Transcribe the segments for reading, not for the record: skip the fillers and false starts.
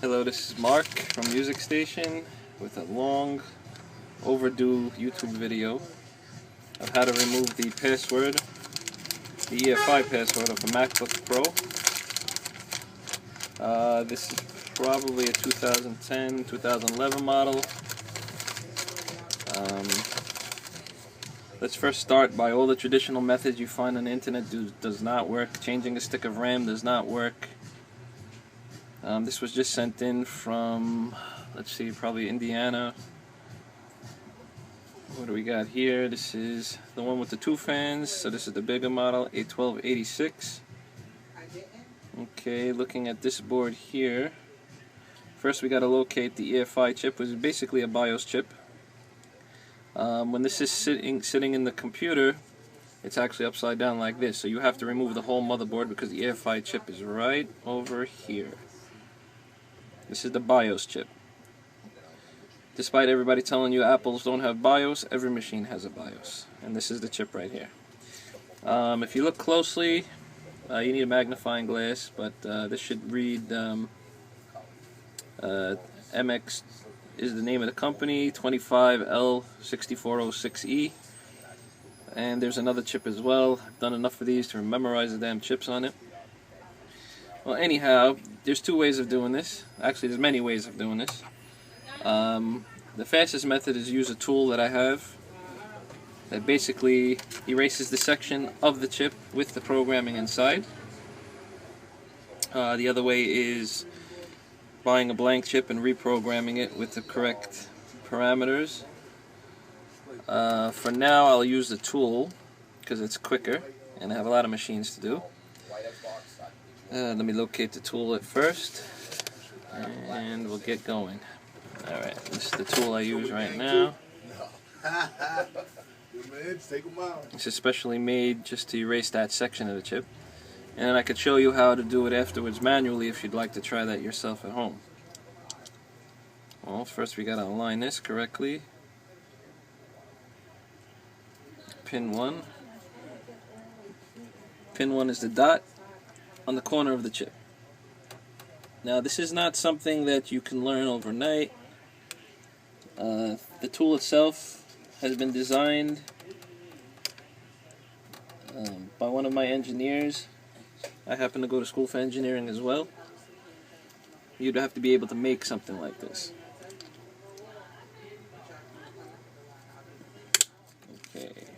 Hello, this is Mark from Music Station with a long overdue YouTube video of how to remove the password, the EFI password of a MacBook Pro. This is probably a 2010-2011 model. Let's first start by all the traditional methods you find on the internet does not work. Changing a stick of RAM does not work. This was just sent in from, let's see, probably Indiana. What do we got here? This is the one with the two fans, so this is the bigger model, A1286. Okay, looking at this board here, first we got to locate the EFI chip, which is basically a BIOS chip. When this is sitting in the computer, it's actually upside down like this, so you have to remove the whole motherboard because the EFI chip is right over here. This is the BIOS chip. Despite everybody telling you Apples don't have BIOS, every machine has a BIOS, and this is the chip right here. If you look closely, you need a magnifying glass, but this should read MX is the name of the company, 25L6406E, and there's another chip as well. I've done enough of these to memorize the damn chips on it. Well, anyhow, there's two ways of doing this. Actually, there's many ways of doing this. The fastest method is use a tool that I have that basically erases the section of the chip with the programming inside. The other way is buying a blank chip and reprogramming it with the correct parameters. For now, I'll use the tool because it's quicker and I have a lot of machines to do. Let me locate the tool at first and we'll get going. Alright, this is the tool I use right now. It's especially made just to erase that section of the chip. And I could show you how to do it afterwards manually if you'd like to try that yourself at home. Well, first we gotta align this correctly. Pin 1. Pin 1 is the dot on the corner of the chip. Now, this is not something that you can learn overnight. The tool itself has been designed by one of my engineers. I happen to go to school for engineering as well. You'd have to be able to make something like this. Okay.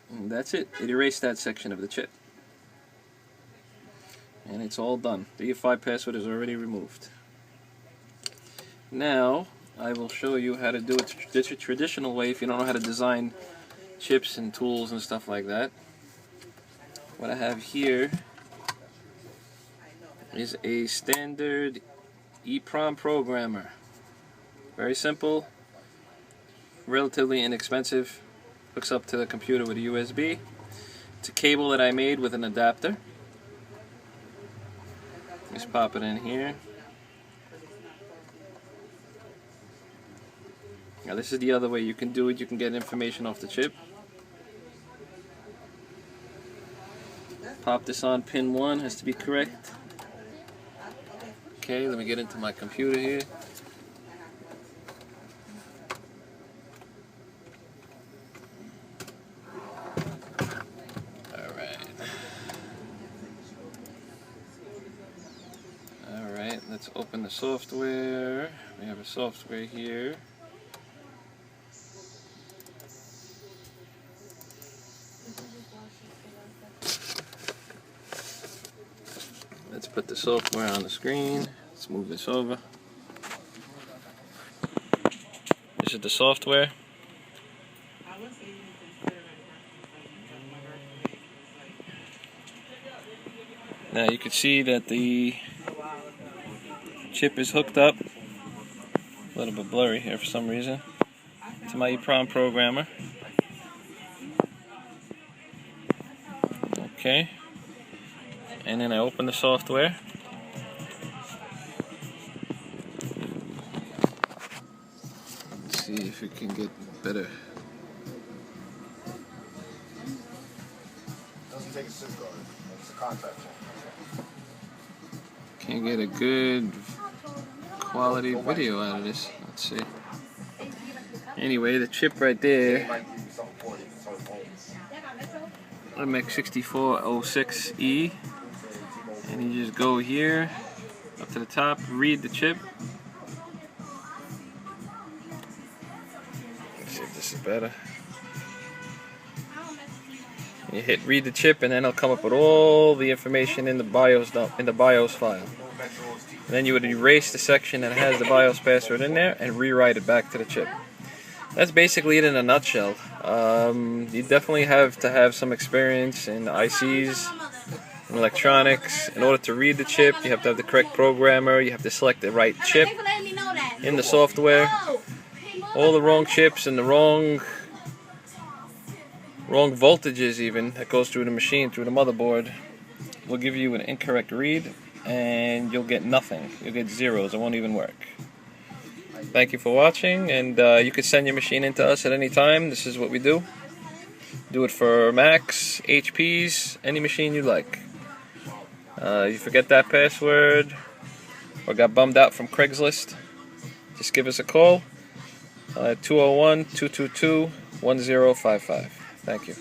And that's it. It erased that section of the chip. And it's all done. The EFI password is already removed. Now, I will show you how to do it the traditional way if you don't know how to design chips and tools and stuff like that. What I have here is a standard EEPROM programmer. Very simple, relatively inexpensive, hooks up to the computer with a USB. It's a cable that I made with an adapter. Just pop it in here. Now this is the other way you can do it. You can get information off the chip. Pop this on pin 1, has to be correct. Okay, let me get into my computer here. Alright, let's open the software. We have a software here. Let's put the software on the screen. Let's move this over. This is the software. Now you can see that the chip is hooked up, a little bit blurry here for some reason, to my EEPROM programmer. Okay. And then I open the software. Let's see if we can get better. Doesn't take a SIM card. It's a contract. Can't get a good quality video out of this. Let's see. Anyway, the chip right there, MX6406E, and you just go here up to the top, read the chip. Let's see if this is better. You hit read the chip, and then it'll come up with all the information in the BIOS file. And then you would erase the section that has the BIOS password in there and rewrite it back to the chip. That's basically it in a nutshell. You definitely have to have some experience in ICs and electronics. In order to read the chip, you have to have the correct programmer. You have to select the right chip in the software. All the wrong chips and the wrong voltages even that goes through the machine, through the motherboard, will give you an incorrect read, and you'll get nothing. You'll get zeros. It won't even work. Thank you for watching, and you can send your machine in to us at any time. This is what we do. Do it for Macs, HPs, any machine you like. You forget that password or got bummed out from Craigslist, just give us a call at 201-222-1055. Thank you.